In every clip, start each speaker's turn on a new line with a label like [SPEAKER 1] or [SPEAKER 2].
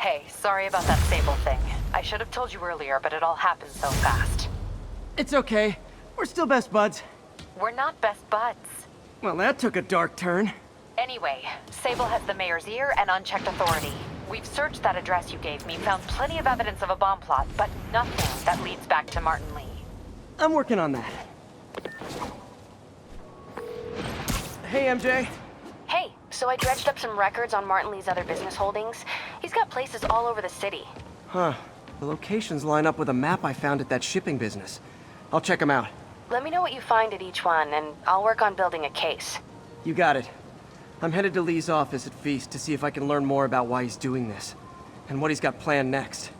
[SPEAKER 1] Hey, sorry about that Sable thing. I should have told you earlier, but it all happened so fast.
[SPEAKER 2] It's okay. We're still best buds.
[SPEAKER 1] We're not best buds.
[SPEAKER 2] Well, that took a dark turn.
[SPEAKER 1] Anyway, Sable has the mayor's ear and unchecked authority. We've searched that address you gave me, found plenty of evidence of a bomb plot, but nothing that leads back to Martin Lee.
[SPEAKER 2] I'm working on that. Hey, MJ.
[SPEAKER 3] Hey, so I dredged up some records on Martin Lee's other business holdings. He's got places all over the city.
[SPEAKER 2] Huh. The locations line up with a map I found at that shipping business. I'll check them out.
[SPEAKER 3] Let me know what you find at each one, and I'll work on building a case.
[SPEAKER 2] You got it. I'm headed to Lee's office at Feast to see if I can learn more about why he's doing this, and what he's got planned next.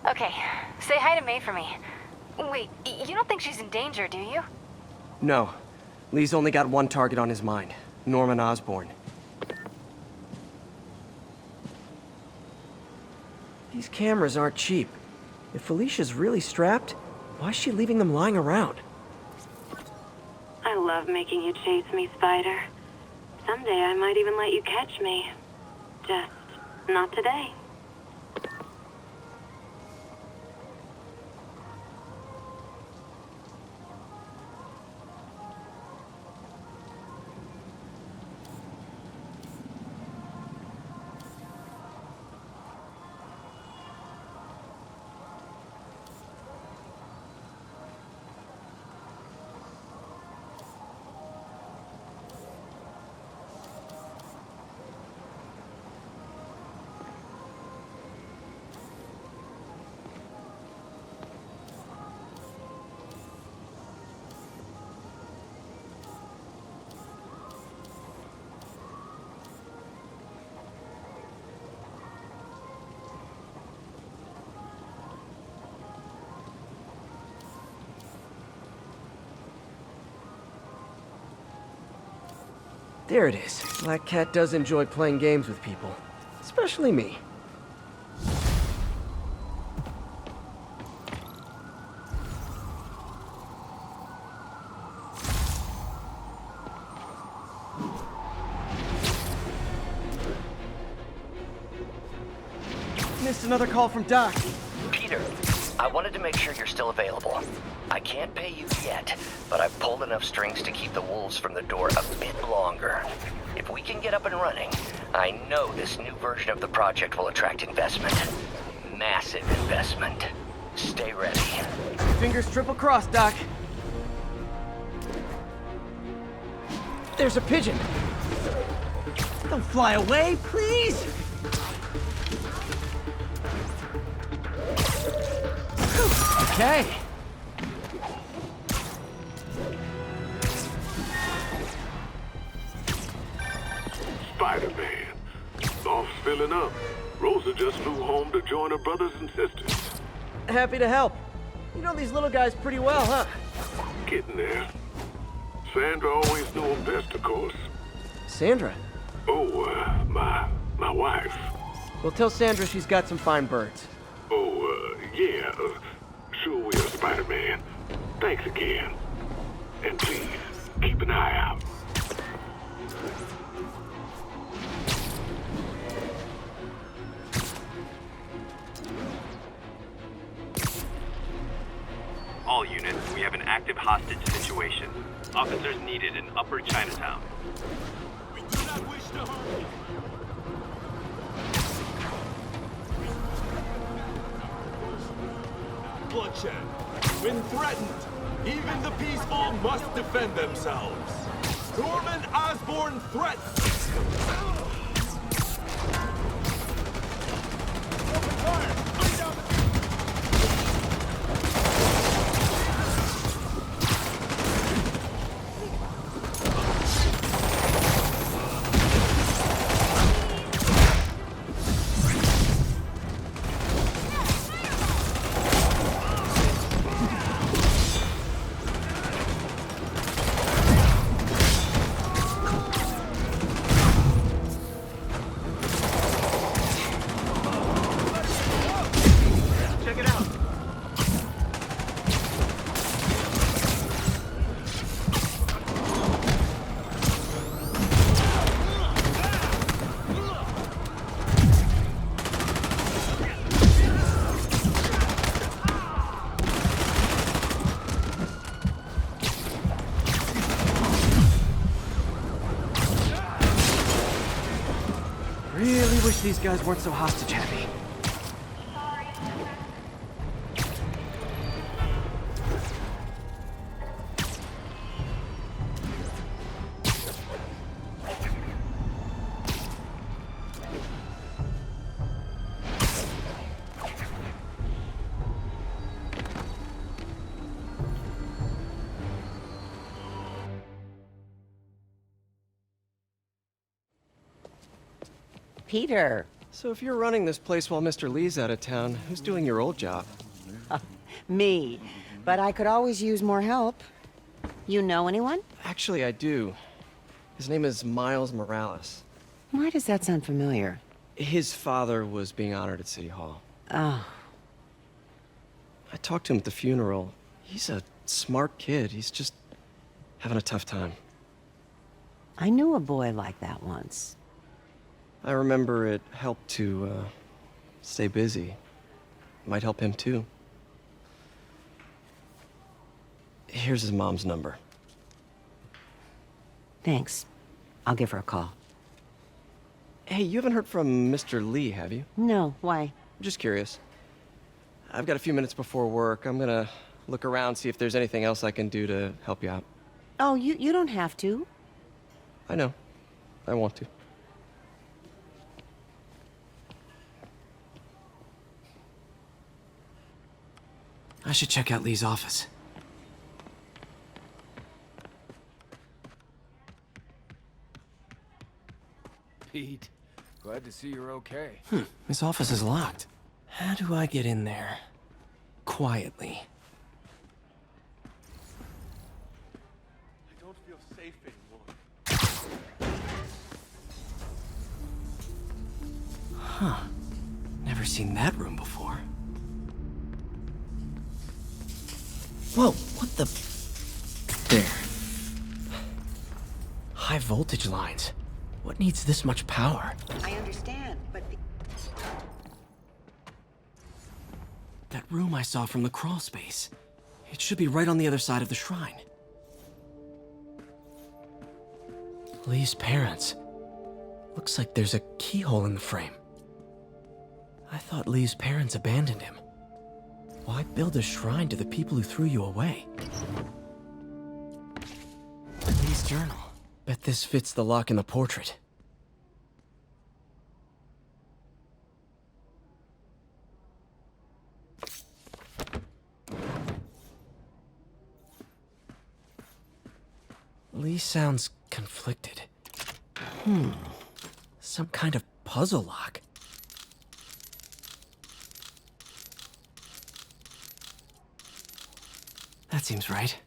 [SPEAKER 3] Okay, say hi to May for me. Wait, you don't think she's in danger, do you?
[SPEAKER 2] No. Lee's only got one target on his mind, Norman Osborn. These cameras aren't cheap. If Felicia's really strapped, why is she leaving them lying around?
[SPEAKER 4] I love making you chase me, Spider. Someday I might even let you catch me. Just not today.
[SPEAKER 2] There it is. Black Cat does enjoy playing games with people. Especially me. Missed another call from Doc.
[SPEAKER 5] Peter, I wanted to make sure you're still available. I can't pay you yet, but I've pulled enough strings to keep the wolves from the door a bit longer. If we can get up and running, I know this new version of the project will attract investment. Massive investment. Stay ready.
[SPEAKER 2] Fingers triple crossed, Doc. There's a pigeon. Don't fly away, please! Okay.
[SPEAKER 6] Spider-Man. Off filling up. Rosa just flew home to join her brothers and sisters.
[SPEAKER 2] Happy to help. You know these little guys pretty well, huh?
[SPEAKER 6] Getting there. Sandra always knew him best, of course.
[SPEAKER 2] Sandra?
[SPEAKER 6] Oh, my wife.
[SPEAKER 2] Well, tell Sandra she's got some fine birds.
[SPEAKER 6] Oh, yeah. Sure will, Spider-Man. Thanks again. And please, keep an eye out.
[SPEAKER 7] All units, we have an active hostage situation. Officers needed in Upper Chinatown.
[SPEAKER 8] We do not wish to harm you. Bloodshed. When threatened, even the peaceful must defend themselves. Norman Osborn threats. Open fire! Bring down the
[SPEAKER 2] really wish these guys weren't so hostage heavy.
[SPEAKER 9] Peter.
[SPEAKER 2] So if you're running this place while Mr. Lee's out of town, who's doing your old job?
[SPEAKER 9] Me. But I could always use more help. You know anyone?
[SPEAKER 2] Actually, I do. His name is Miles Morales.
[SPEAKER 9] Why does that sound familiar?
[SPEAKER 2] His father was being honored at City Hall.
[SPEAKER 9] Oh.
[SPEAKER 2] I talked to him at the funeral. He's a smart kid. He's just having a tough time.
[SPEAKER 9] I knew a boy like that once.
[SPEAKER 2] I remember it helped to, stay busy. Might help him, too. Here's his mom's number.
[SPEAKER 9] Thanks. I'll give her a call.
[SPEAKER 2] Hey, you haven't heard from Mr. Lee, have you?
[SPEAKER 9] No, why?
[SPEAKER 2] Just curious. I've got a few minutes before work. I'm gonna look around, see if there's anything else I can do to help you out.
[SPEAKER 9] Oh, you don't have to.
[SPEAKER 2] I know. I want to. I should check out Lee's office.
[SPEAKER 8] Pete, glad to see you're okay.
[SPEAKER 2] His office is locked. How do I get in there? Quietly.
[SPEAKER 8] I don't feel safe anymore.
[SPEAKER 2] Huh. Never seen that room before. Whoa, what the... There. High voltage lines. What needs this much power?
[SPEAKER 9] I understand, but...
[SPEAKER 2] That room I saw from the crawl space. It should be right on the other side of the shrine. Lee's parents. Looks like there's a keyhole in the frame. I thought Lee's parents abandoned him. Why build a shrine to the people who threw you away? Lee's journal. Bet this fits the lock in the portrait. Lee sounds conflicted. Some kind of puzzle lock. That seems right.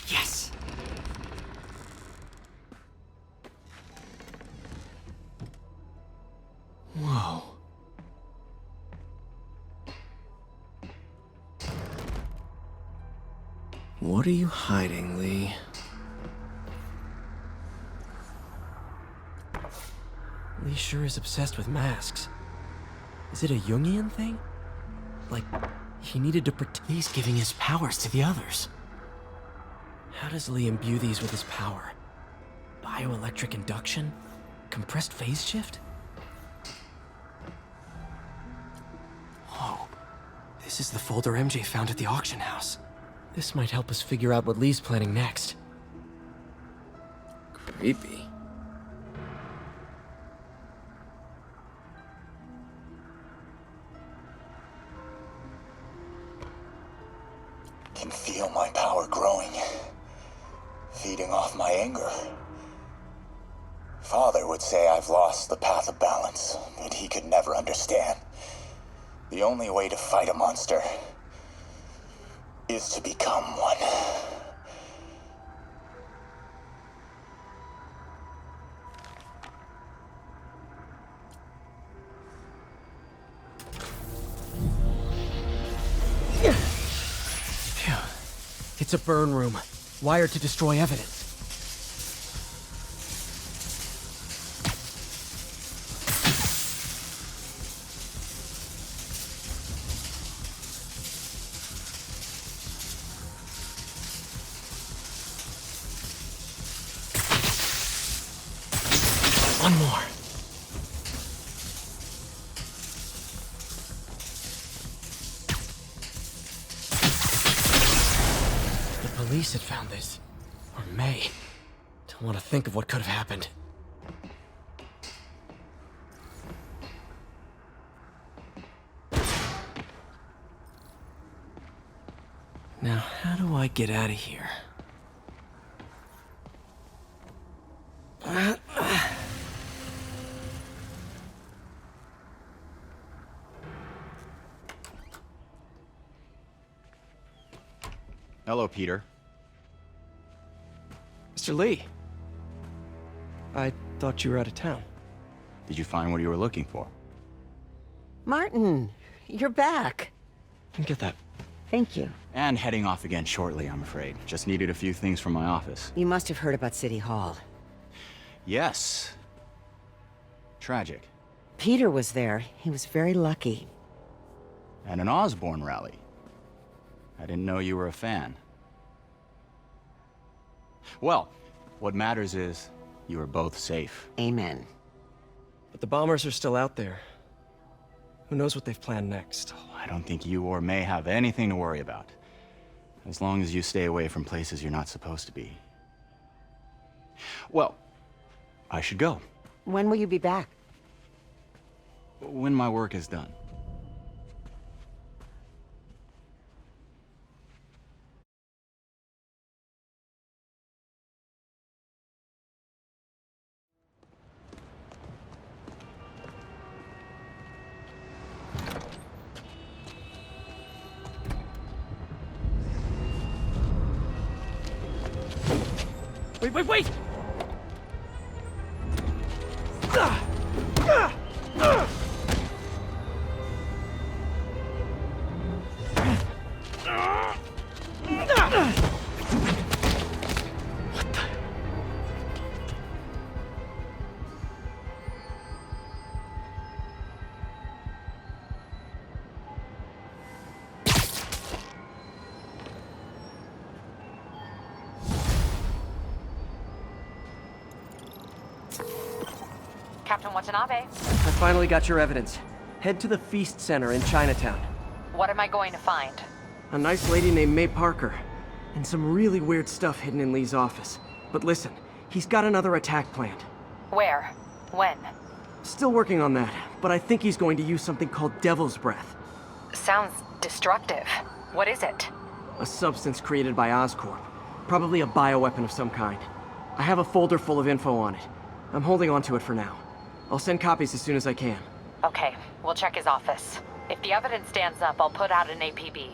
[SPEAKER 2] Yes! Whoa. What are you hiding, Lee? Lee sure is obsessed with masks. Is it a Jungian thing? Like, he needed to protect... He's giving his powers to the others. How does Lee imbue these with his power? Bioelectric induction? Compressed phase shift? Whoa. This is the folder MJ found at the auction house. This might help us figure out what Lee's planning next. Creepy.
[SPEAKER 10] Can feel my power growing, feeding off my anger. Father would say I've lost the path of balance, but he could never understand. The only way to fight a monster is to become one.
[SPEAKER 2] Phew. It's a burn room, wired to destroy evidence. One more. The police had found this. Or may. Don't want to think of what could have happened. Now, how do I get out of here?
[SPEAKER 11] Hello, Peter.
[SPEAKER 2] Mr. Lee. I thought you were out of town.
[SPEAKER 11] Did you find what you were looking for?
[SPEAKER 9] Martin, you're back.
[SPEAKER 2] Didn't get that.
[SPEAKER 9] Thank you.
[SPEAKER 11] And heading off again shortly, I'm afraid. Just needed a few things from my office.
[SPEAKER 9] You must have heard about City Hall.
[SPEAKER 11] Yes. Tragic.
[SPEAKER 9] Peter was there. He was very lucky.
[SPEAKER 11] At an Osborn rally. I didn't know you were a fan. Well, what matters is you are both safe.
[SPEAKER 9] Amen.
[SPEAKER 2] But the bombers are still out there. Who knows what they've planned next?
[SPEAKER 11] I don't think you or May have anything to worry about. As long as you stay away from places you're not supposed to be. Well, I should go.
[SPEAKER 9] When will you be back?
[SPEAKER 11] When my work is done.
[SPEAKER 2] Wait!
[SPEAKER 1] Captain Watanabe,
[SPEAKER 2] I finally got your evidence. Head to the Feast Center in Chinatown.
[SPEAKER 1] what am I going to find?
[SPEAKER 2] A nice lady named May Parker. And some really weird stuff hidden in Lee's office. But listen, he's got another attack planned.
[SPEAKER 1] Where? When?
[SPEAKER 2] Still working on that, but I think he's going to use something called Devil's Breath.
[SPEAKER 1] Sounds destructive. What is it?
[SPEAKER 2] A substance created by Oscorp. Probably a bioweapon of some kind. I have a folder full of info on it. I'm holding on to it for now. I'll send copies as soon as I can.
[SPEAKER 1] Okay, we'll check his office. If the evidence stands up, I'll put out an APB.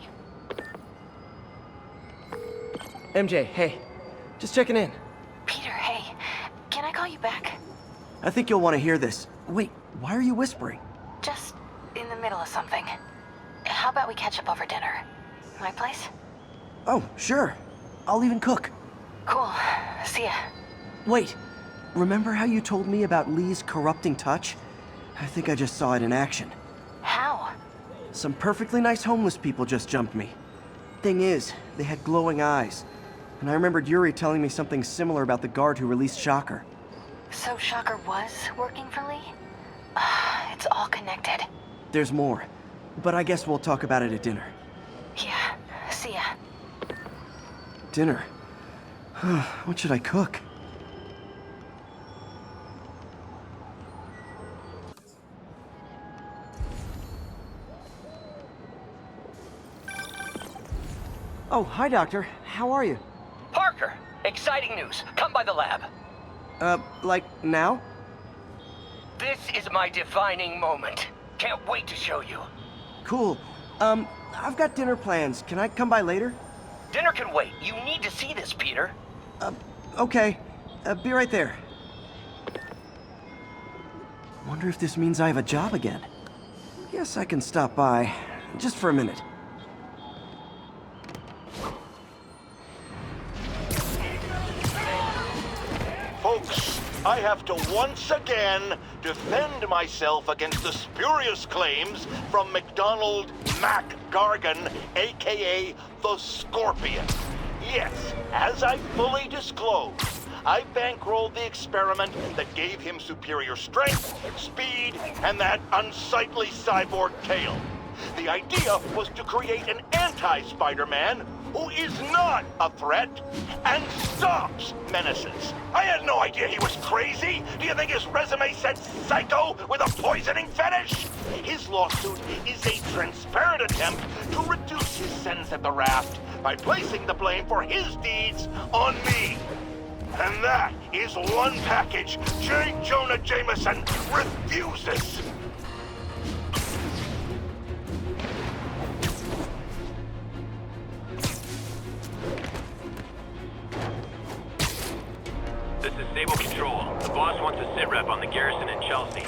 [SPEAKER 2] MJ, hey. Just checking in.
[SPEAKER 3] Peter, hey. Can I call you back?
[SPEAKER 2] I think you'll want to hear this. Wait, why are you whispering?
[SPEAKER 3] Just in the middle of something. How about we catch up over dinner? My place?
[SPEAKER 2] Oh, sure. I'll even cook.
[SPEAKER 3] Cool. See ya.
[SPEAKER 2] Wait, remember how you told me about Lee's corrupting touch? I think I just saw it in action.
[SPEAKER 3] How?
[SPEAKER 2] Some perfectly nice homeless people just jumped me. Thing is, they had glowing eyes. And I remembered Yuri telling me something similar about the guard who released Shocker.
[SPEAKER 3] So Shocker was working for Lee? It's all connected.
[SPEAKER 2] There's more. But I guess we'll talk about it at dinner.
[SPEAKER 3] Yeah. See ya.
[SPEAKER 2] Dinner? What should I cook? Oh, hi, Doctor. How are you?
[SPEAKER 5] Parker, exciting news. Come by the lab.
[SPEAKER 2] Like now?
[SPEAKER 5] This is my defining moment. Can't wait to show you.
[SPEAKER 2] Cool. I've got dinner plans. Can I come by later?
[SPEAKER 5] Dinner can wait. You need to see this, Peter.
[SPEAKER 2] Okay. Be right there. Wonder if this means I have a job again. Guess I can stop by. Just for a minute.
[SPEAKER 12] folks. I have to once again defend myself against the spurious claims from McDonald Mac Gargan, aka the Scorpion. Yes, as I fully disclosed, I bankrolled the experiment that gave him superior strength, speed, and that unsightly cyborg tail. The idea was to create an anti-Spider-Man who is not a threat and stops menaces. I had no idea he was crazy. Do you think his resume said psycho with a poisoning fetish? His lawsuit is a transparent attempt to reduce his sentence at the raft by placing the blame for his deeds on me. And that is one package J. Jonah Jameson refuses.
[SPEAKER 7] This is Sable Control. The boss wants a sit rep on the garrison in Chelsea.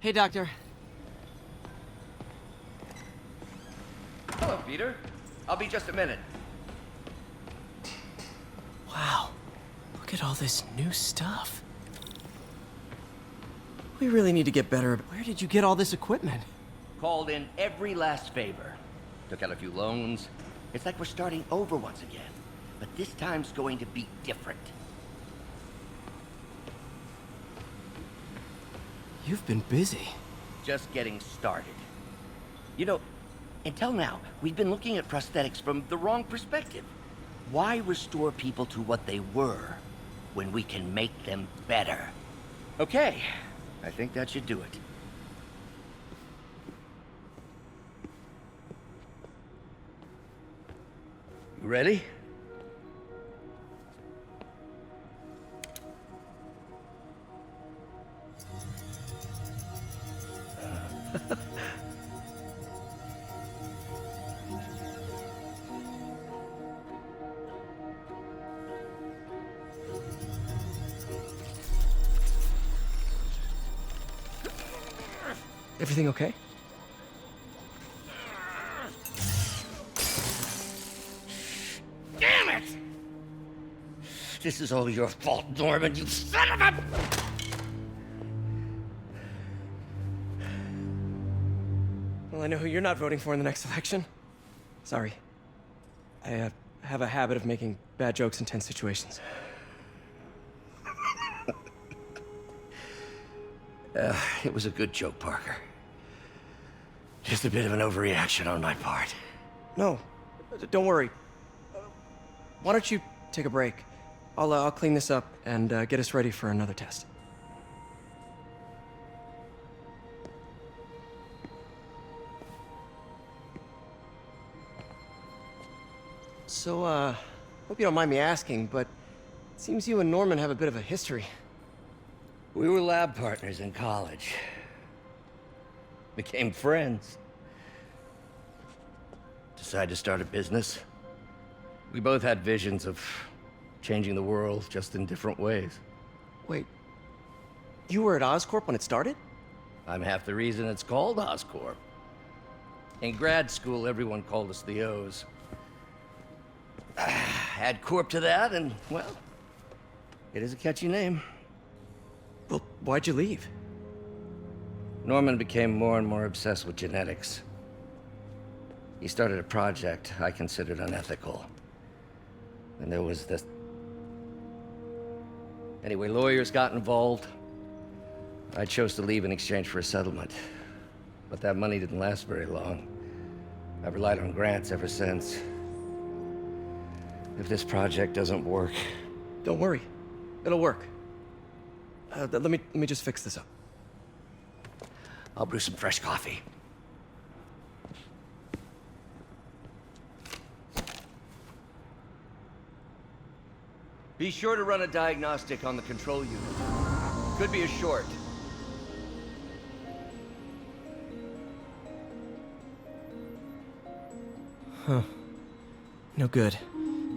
[SPEAKER 2] Hey, Doctor.
[SPEAKER 5] Hello, Peter. I'll be just a minute.
[SPEAKER 2] Wow. Look at all this new stuff. We really need to get better. Where did you get all this equipment?
[SPEAKER 5] Called in every last favor. Took out a few loans. It's like we're starting over once again. But this time's going to be different.
[SPEAKER 2] You've been busy.
[SPEAKER 5] Just getting started. You know, until now, we've been looking at prosthetics from the wrong perspective. Why restore people to what they were when we can make them better? Okay, I think that should do it. You ready?
[SPEAKER 2] Everything okay?
[SPEAKER 5] Damn it! This is all your fault, Norman, you son of a...
[SPEAKER 2] Well, I know who you're not voting for in the next election. Sorry. I have a habit of making bad jokes in tense situations.
[SPEAKER 5] It was a good joke, Parker. Just a bit of an overreaction on my part.
[SPEAKER 2] No, don't worry. Why don't you take a break? I'll clean this up and get us ready for another test. So, hope you don't mind me asking, but it seems you and Norman have a bit of a history.
[SPEAKER 5] We were lab partners in college. Became friends. Decided to start a business. We both had visions of changing the world, just in different ways.
[SPEAKER 2] Wait, you were at Oscorp when it started?
[SPEAKER 5] I'm half the reason it's called Oscorp. In grad school, everyone called us the O's. Add Corp to that, and, well, it is a catchy name.
[SPEAKER 2] Well, why'd you leave?
[SPEAKER 5] Norman became more and more obsessed with genetics. He started a project I considered unethical. And there was this... Anyway, lawyers got involved. I chose to leave in exchange for a settlement. But that money didn't last very long. I've relied on grants ever since. If this project doesn't work...
[SPEAKER 2] Don't worry. It'll work. Let me just fix this up.
[SPEAKER 5] I'll brew some fresh coffee. Be sure to run a diagnostic on the control unit.
[SPEAKER 7] Could be a short.
[SPEAKER 2] Huh. No good.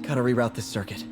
[SPEAKER 2] Gotta reroute this circuit.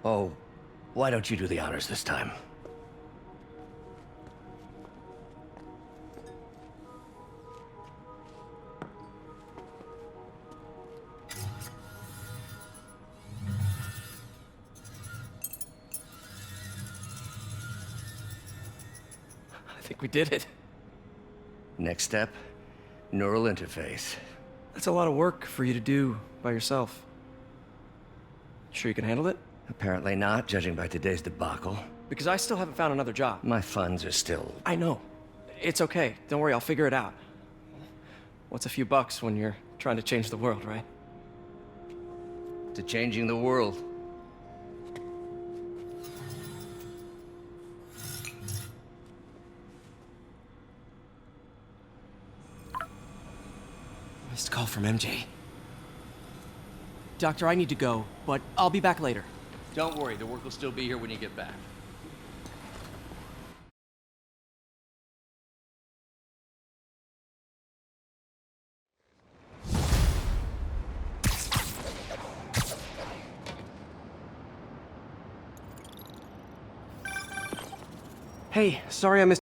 [SPEAKER 5] Oh, why don't you do the honors this time?
[SPEAKER 2] I think we did it.
[SPEAKER 5] Next step, neural interface.
[SPEAKER 2] That's a lot of work for you to do by yourself. Sure you can handle it?
[SPEAKER 5] Apparently not, judging by today's debacle.
[SPEAKER 2] Because I still haven't found another job.
[SPEAKER 5] My funds are still...
[SPEAKER 2] I know. It's okay. Don't worry, I'll figure it out. What's a few bucks when you're trying to change the world, right?
[SPEAKER 5] to changing the world.
[SPEAKER 2] Missed call from MJ. Doctor, I need to go, but I'll be back later.
[SPEAKER 13] Don't worry, the work will still be here when you get back.
[SPEAKER 2] Hey, sorry I missed